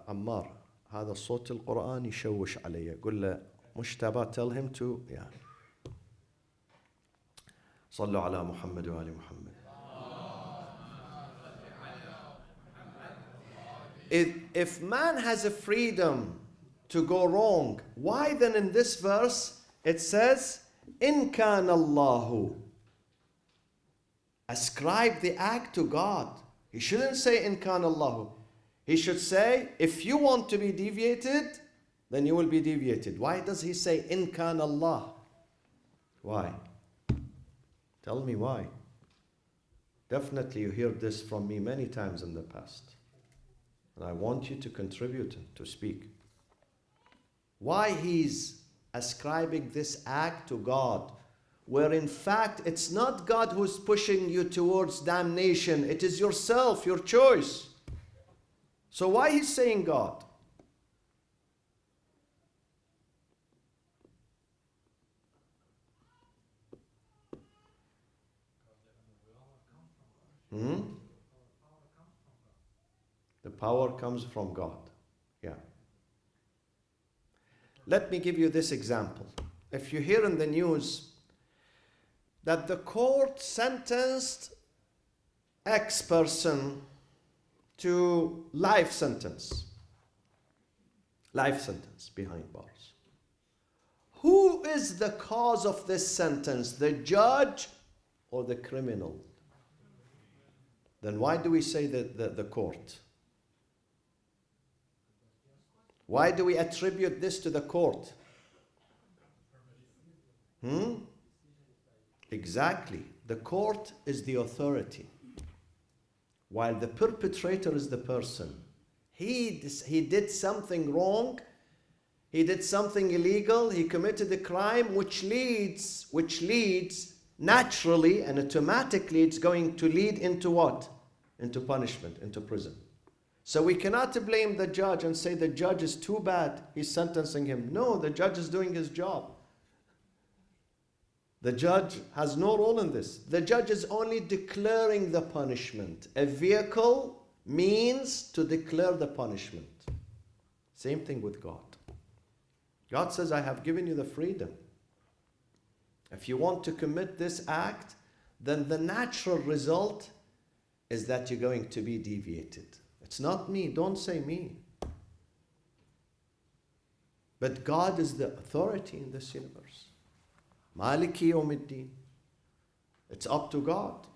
عمار هذا صوت القرآن يشوش علي. قل له مجتبى tell him to صلوا على محمد وآل محمد. If man has a freedom to go wrong, why then in this verse it says إن كان الله? Ascribe the act to God. He shouldn't say إن كان الله. He should say, if you want to be deviated, then you will be deviated. Why does he say إن كان الله? Why? Tell me why. Definitely you heard this from me many times in the past. And I want you to contribute to speak. Why he's ascribing this act to God, where in fact it's not God who's pushing you towards damnation, it is yourself, your choice. So why he's saying God? The power comes from God. Yeah. Let me give you this example. If you hear in the news that the court sentenced X person to life sentence behind bars. Who is the cause of this sentence? The judge or the criminal? Then why do we say the court? Why do we attribute this to the court? Exactly. The court is the authority, while the perpetrator is the person. He did something wrong, he did something illegal, he committed a crime which leads naturally and automatically, it's going to lead into what? Into punishment, into prison. So we cannot blame the judge and say the judge is too bad, he's sentencing him. No, the judge is doing his job. The judge has no role in this. The judge is only declaring the punishment. A vehicle means to declare the punishment. Same thing with God. God says, I have given you the freedom. If you want to commit this act, then the natural result is that you're going to be deviated. It's not me. Don't say me. But God is the authority in this universe. Maliki yawmiddin. It's up to God.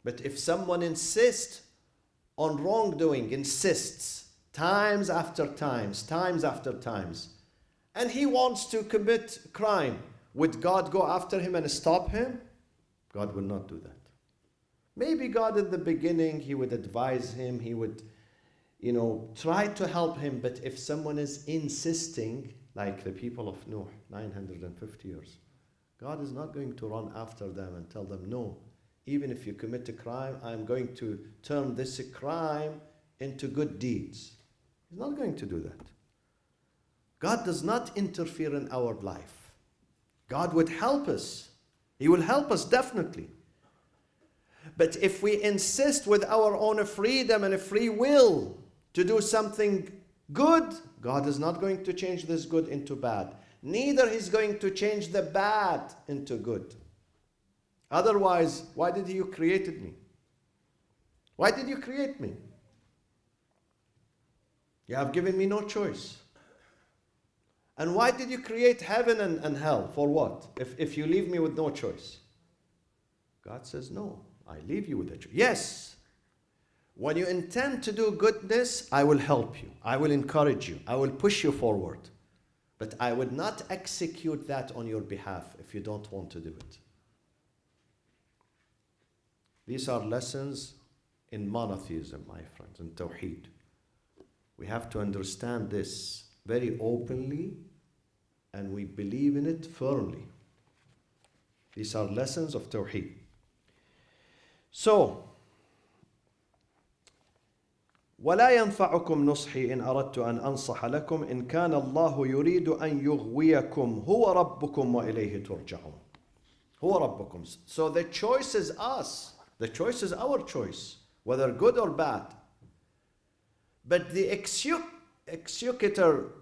But if someone insists on wrongdoing, insists times after times, and he wants to commit crime, would God go after him and stop him? God will not do that. Maybe God at the beginning, he would advise him, he would, try to help him. But if someone is insisting, like the people of Nuh, 950 years, God is not going to run after them and tell them, no, even if you commit a crime, I'm going to turn this crime into good deeds. He's not going to do that. God does not interfere in our life. God would help us. He will help us definitely. But if we insist with our own freedom and a free will to do something good, God is not going to change this good into bad. Neither He's going to change the bad into good. Otherwise, why did you create me? Why did you create me? You have given me no choice. And why did you create heaven and hell? For what? If you leave me with no choice. God says, no, I leave you with a choice. Yes, when you intend to do goodness, I will help you. I will encourage you. I will push you forward. But I would not execute that on your behalf if you don't want to do it. These are lessons in monotheism, my friends, in Tawheed. We have to understand this very openly, and we believe in it firmly. These are lessons of Tawheed. So, ولا ينفعكم نصحي إن أردت أن أنصح لكم إن كان الله يريد أن يغويكم هو ربكم وإليه ترجعون. هو ربكم. So the choice is us. The choice is our choice, whether good or bad. But the executor,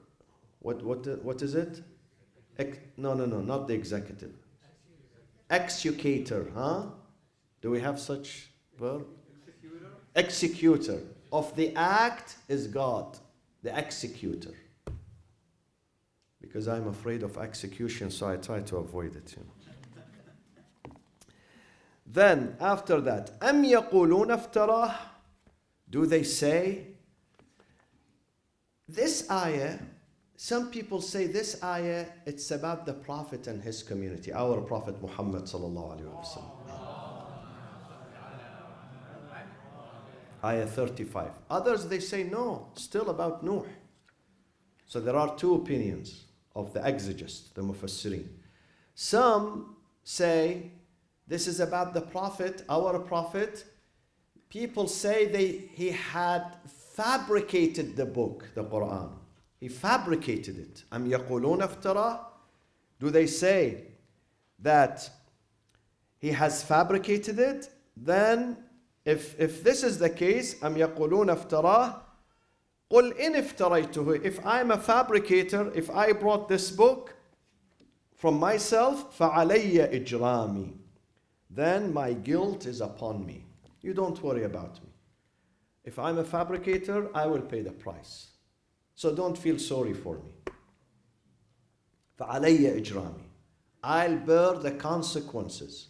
what is it? No, not the executive. Executor, huh? Do we have such verb? Executor of the act is God, the executor. Because I'm afraid of execution, so I try to avoid it. Then, after that, أَمْ يَقُولُونَ افْتَرَاهُ. Do they say? This ayah, some people say this ayah, it's about the Prophet and his community, our Prophet Muhammad sallallahu alaihi wasallam. Ayah 35. Others, they say no, still about Nuh. So there are two opinions of the exegetes, the mufassirin. Some say this is about the Prophet, our Prophet. People say he had fabricated the book, the Quran. He fabricated it. Am yaqulun aftara? Do they say that he has fabricated it? Then if this is the case, am yaqulun aftara? قُلْ إِنِ افْتَرَيْتُهُ. If I'm a fabricator, if I brought this book from myself, فَعَلَيَّ إِجْرَامِي. Then my guilt is upon me. You don't worry about me. If I'm a fabricator, I will pay the price. So don't feel sorry for me. فَعَلَيَّ إِجْرَامِي. I'll bear the consequences.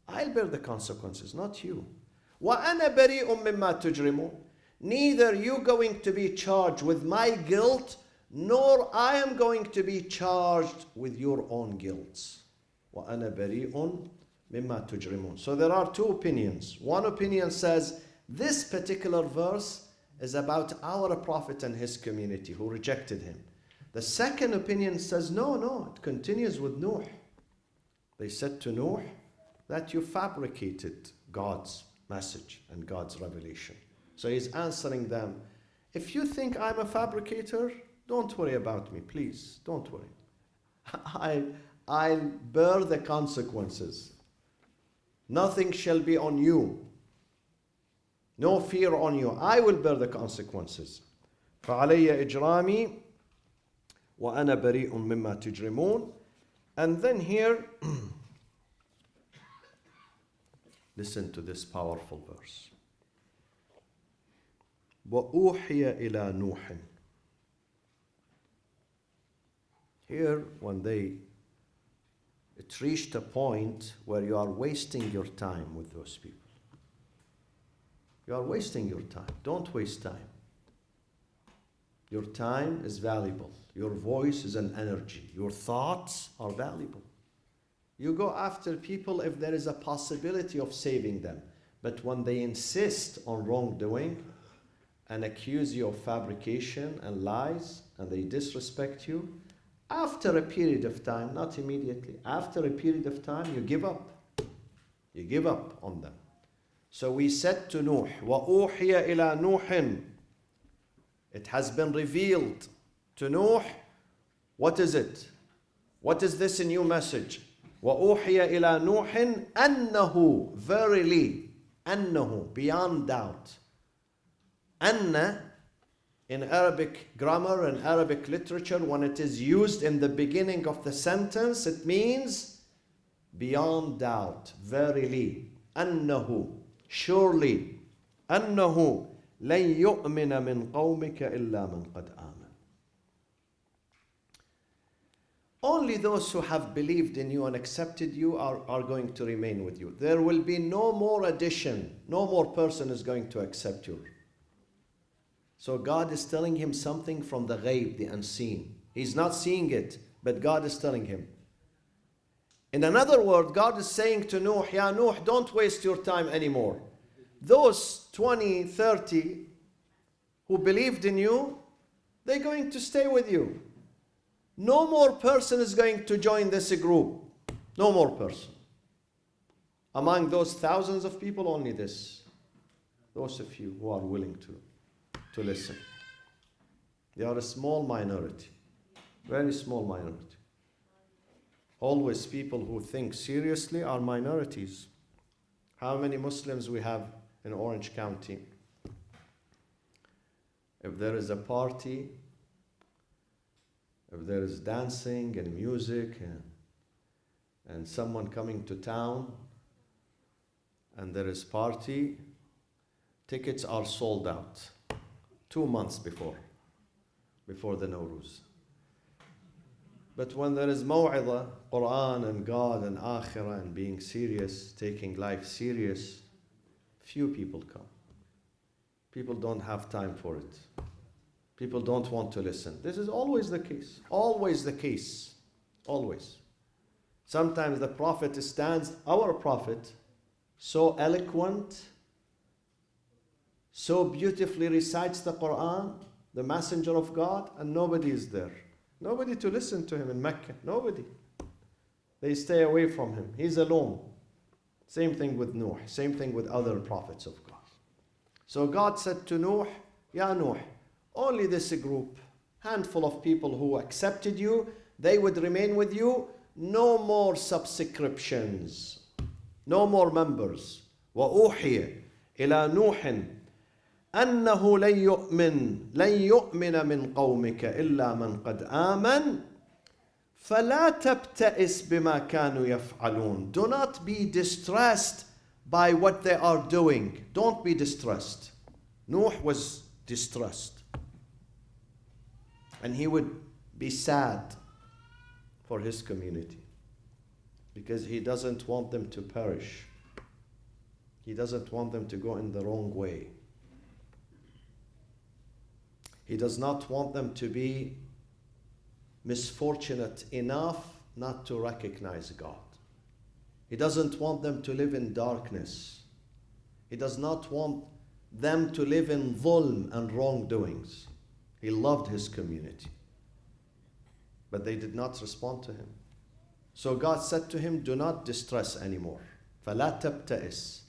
I'll bear the consequences, not you. وَأَنَا بَرِيءٌ مِّمَّا تُجْرِمُونَ. Neither you going to be charged with my guilt, nor I am going to be charged with your own guilt. وَأَنَا بَرِيءٌ مِّمَّا تُجْرِمُونَ. So there are two opinions. One opinion says this particular verse is about our Prophet and his community who rejected him. The second opinion says no, it continues with Nuh. They said to Nuh that you fabricated God's message and God's revelation. So he's answering them, if you think I'm a fabricator, don't worry about me, please, don't worry. I'll bear the consequences. Nothing shall be on you. No fear on you. I will bear the consequences. فَعَلَيَّ إِجْرَامِي وَأَنَا بَرِيءٌ مِّمَّا تُجْرِمُونَ. And then here, listen to this powerful verse. وَأُوحِيَ إِلَى نُوحٍ. Here, when it reached a point where you are wasting your time with those people. You are wasting your time. Don't waste time. Your time is valuable. Your voice is an energy. Your thoughts are valuable. You go after people if there is a possibility of saving them. But when they insist on wrongdoing and accuse you of fabrication and lies, and they disrespect you, after a period of time, not immediately, after a period of time, you give up. You give up on them. So we said to Nuh, وَأُوحِيَ إِلَى نُوحٍ. It has been revealed to Nuh. What is it? What is this new message? وَأُوحِيَ إِلَى نُوحٍ أَنَّهُ. Verily, أَنَّهُ, beyond doubt. Anna, in Arabic grammar and Arabic literature, when it is used in the beginning of the sentence, it means beyond doubt, verily, أنه, surely, أنه لن يؤمن من قومك إلا من قد آمن. Only those who have believed in you and accepted you are going to remain with you. There will be no more addition, no more person is going to accept you. So God is telling him something from the ghaib, the unseen. He's not seeing it, but God is telling him. In another word, God is saying to Nuh, Ya Nuh, don't waste your time anymore. Those 20, 30 who believed in you, they're going to stay with you. No more person is going to join this group. No more person. Among those thousands of people, only this. Those of you who are willing to listen. They are a small minority, very small minority. Always people who think seriously are minorities. How many Muslims we have in Orange County? if there is a party, if there is dancing and music and someone coming to town and there is party, tickets are sold out 2 months before the Nowruz. But when there is maw'idha, Quran and God and Akhirah and being serious, taking life serious, few people come. People don't have time for it. People don't want to listen. This is always the case. Always the case. Always. Sometimes the Prophet stands, our Prophet, so eloquent, so beautifully recites the Quran, the Messenger of God, and nobody is there. Nobody to listen to him in Mecca. Nobody. They stay away from him. He's alone. Same thing with Nuh. Same thing with other prophets of God. So God said to Nuh, Ya Nuh, only this group, handful of people who accepted you, they would remain with you. No more subscriptions. No more members. وَأُوحِيَ إِلَى نُوحٍ أنه لن يؤمن من قومك إلا من قد آمن فلا تبتئس بما كانوا يفعلون. Do not be distressed by what they are doing. Don't be distressed. Nuh was distressed. And he would be sad for his community because he doesn't want them to perish. He doesn't want them to go in the wrong way. He does not want them to be misfortunate enough not to recognize God. He doesn't want them to live in darkness. He does not want them to live in dhulm and wrongdoings. He loved his community. But they did not respond to him. So God said to him, do not distress anymore. فَلَا تَبْتَئِس.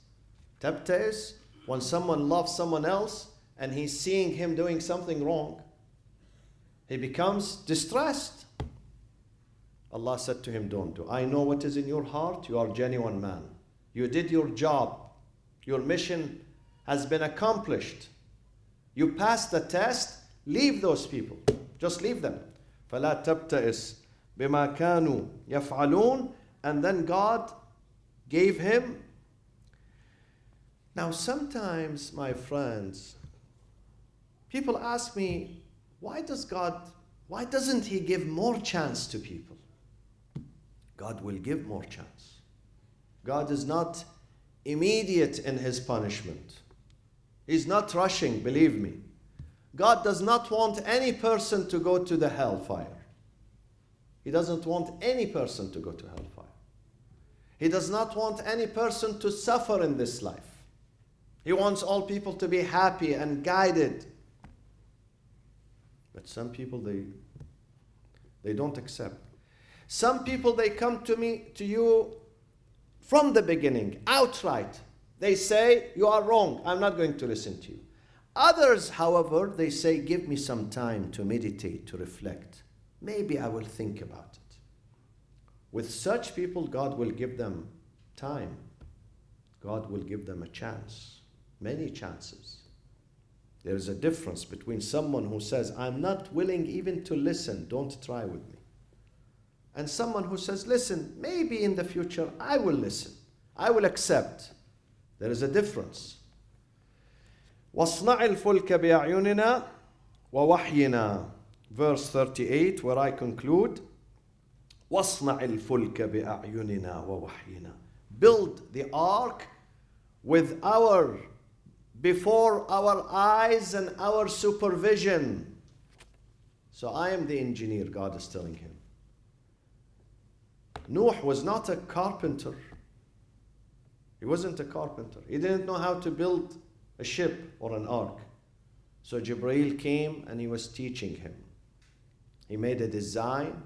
Tabta'is, when someone loves someone else and he's seeing him doing something wrong, he becomes distressed. Allah said to him, don't do. I know what is in your heart. You are a genuine man. You did your job. Your mission has been accomplished. You passed the test. Leave those people. Just leave them. فَلَا تَبْتَئِس بِمَا كَانُوا يَفْعَلُونَ. And then God gave him. Now sometimes, my friends, people ask me, why doesn't he give more chance to people? God will give more chance. God is not immediate in his punishment. He's not rushing, believe me. God does not want any person to go to the hellfire. He doesn't want any person to go to hellfire. He does not want any person to suffer in this life. He wants all people to be happy and guided. But some people, they don't accept. Some people, they come to you from the beginning, outright. They say, you are wrong, I'm not going to listen to you. Others, however, they say, give me some time to meditate, to reflect. Maybe I will think about it. With such people, God will give them time. God will give them a chance, many chances. There is a difference between someone who says, I'm not willing even to listen, don't try with me. And someone who says, listen, maybe in the future I will listen, I will accept. There is a difference. وَاصْنَعِ الْفُلْكَ بِأَعْيُنِنَا وَوَحْيِنَا. Verse 38, where I conclude, وَاصْنَعِ الْفُلْكَ بِأَعْيُنِنَا وَوَحْيِنَا. Build the ark before our eyes and our supervision. So I am the engineer, God is telling him. Nuh was not a carpenter. He wasn't a carpenter. He didn't know how to build a ship or an ark. So Jibreel came and he was teaching him. He made a design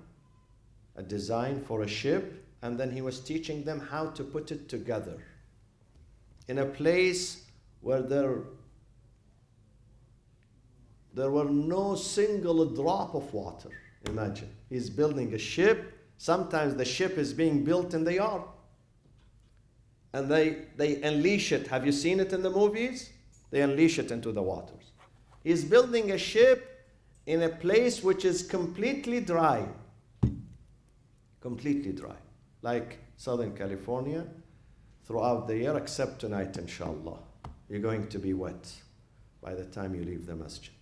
for a ship, and then he was teaching them how to put it together in a place where there were no single drop of water. Imagine, he's building a ship. Sometimes the ship is being built in the yard. And they unleash it. Have you seen it in the movies? They unleash it into the waters. He's building a ship in a place which is completely dry. Completely dry. Like Southern California throughout the year, except tonight, inshallah. You're going to be wet by the time you leave the masjid.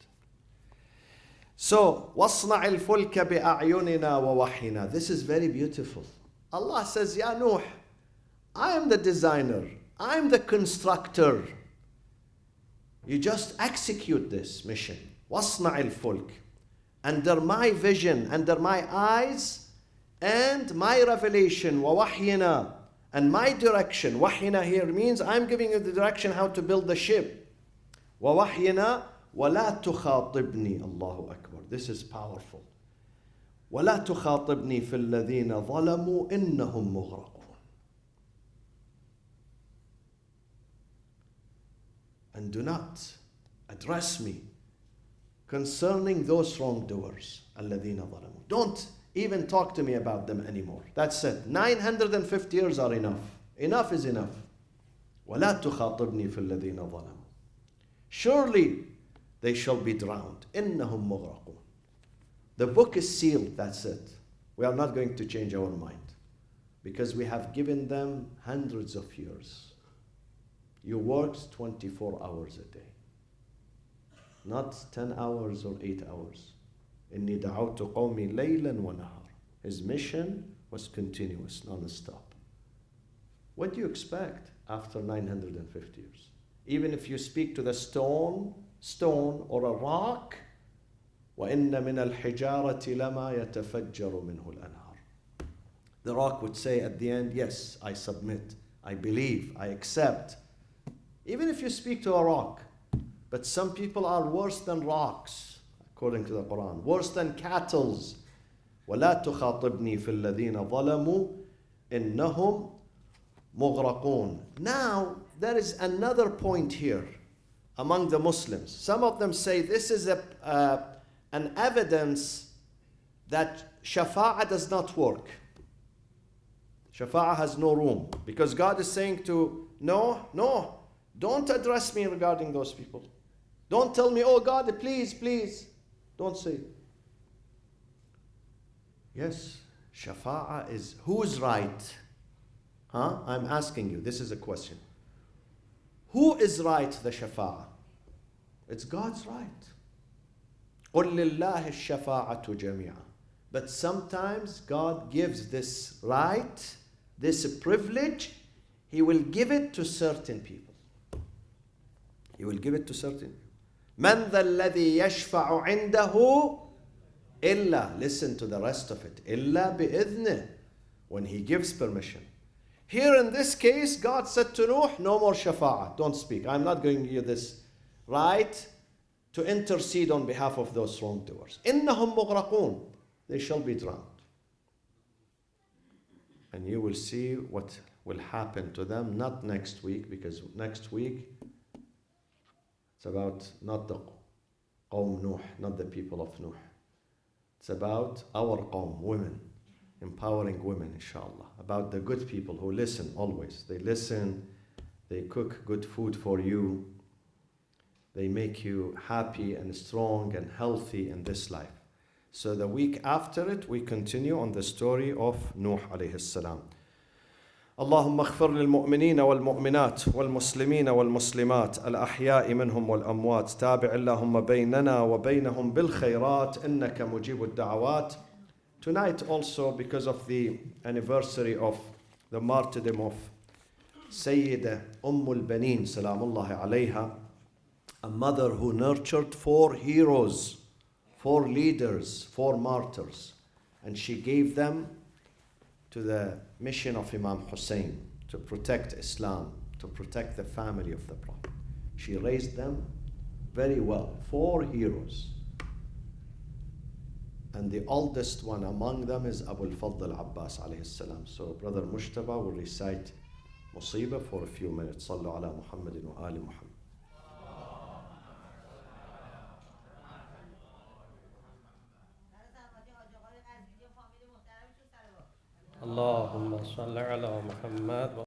So, وَاصْنَعِ الْفُلْكَ بِأَعْيُنِنَا وَوَحْيِنَا. This is very beautiful. Allah says, Ya Nuh, I am the designer. I am the constructor. You just execute this mission. وَاصْنَعِ الْفُلْكَ. Under my vision, under my eyes, and my revelation, وَوَحْيِنَا. And my direction. وَحْيِنَا here means I'm giving you the direction how to build the ship. وَوَحْيِنَا وَلَا تُخَاطِبْنِي. Allahu Akbar. This is powerful. وَلَا تُخَاطِبْنِي فِي الَّذِينَ ظَلَمُوا إِنَّهُمْ مُغْرَقُونَ. And do not address me concerning those wrongdoers. الَّذِينَ ظَلَمُوا. Don't even talk to me about them anymore. That's it. 950 years are enough. Enough is enough. وَلَا تُخَاطِبْنِي فِي الَّذِينَ ظَلَمُوا. Surely they shall be drowned. إِنَّهُمْ مُغْرَقُونَ. The book is sealed, that's it. We are not going to change our mind because we have given them hundreds of years. You worked 24 hours a day, not 10 hours or 8 hours. إِنِّي دَعَوْتُ قَوْمِي لَيْلًا وَنَهَارًا. His mission was continuous, non-stop. What do you expect after 950 years? Even if you speak to the stone or a rock, وَإِنَّ مِنَ الْحِجَارَةِ لَمَا يَتَفَجَّرُ مِنْهُ الْأَنْهَارُ. The rock would say at the end, yes, I submit, I believe, I accept. Even if you speak to a rock. But some people are worse than rocks, according to the Quran. Worse than cattle. وَلَا تُخَاطِبْنِي فِي الَّذِينَ ظَلَمُوا إِنَّهُمْ مُغْرَقُونَ. Now, there is another point here among the Muslims. Some of them say this is an evidence that shafa'ah does not work. Shafa'ah has no room. Because God is saying to, no, don't address me regarding those people. Don't tell me, oh God, please. Don't say. Yes, shafa'ah is who's right? I'm asking you, this is a question. Who is right, the shafa'ah? It's God's right. قُلْ لِلَّهِ الشَّفَاعَةُ جَمِيعًا. But sometimes God gives this right, this privilege, He will give it to certain people. He will give it to certain people. مَنْ ذَا الَّذِي يَشْفَعُ عِنْدَهُ إِلَّا. Listen to the rest of it. إِلَّا بِإِذْنِهِ. When He gives permission. Here in this case, God said to Nuh, no more shafa'ah. Don't speak. I'm not going to give you this right to intercede on behalf of those wrongdoers. إِنَّهُمْ مُغْرَقُونَ. They shall be drowned. And you will see what will happen to them, not next week, because next week it's about not the Qawm Nuh, not the people of Nuh. It's about our Qawm, women, empowering women, inshallah. About the good people who listen always. They listen, they cook good food for you. They make you happy and strong and healthy in this life. So the week after it, we continue on the story of Nuh alayhi salam. اللهم اغفر للمؤمنين والمؤمنات والمسلمين والمسلمات الأحياء منهم والأموات تابع اللهم بيننا وبينهم بالخيرات إنك مجيب الدعوات. Tonight also, because of the anniversary of the martyrdom of Sayyida al-Banin salamullahi alayha, a mother who nurtured 4 heroes, 4 leaders, 4 martyrs, and she gave them to the mission of Imam Hussein to protect Islam, to protect the family of the Prophet. She raised them very well, 4 heroes. And the oldest one among them is Abu al-Fadl al-Abbas alayhi salam. So Brother Moustafa will recite Musiba for a few minutes. Sallu ala Muhammadin wa ali Muhammad. اللهم صل على محمد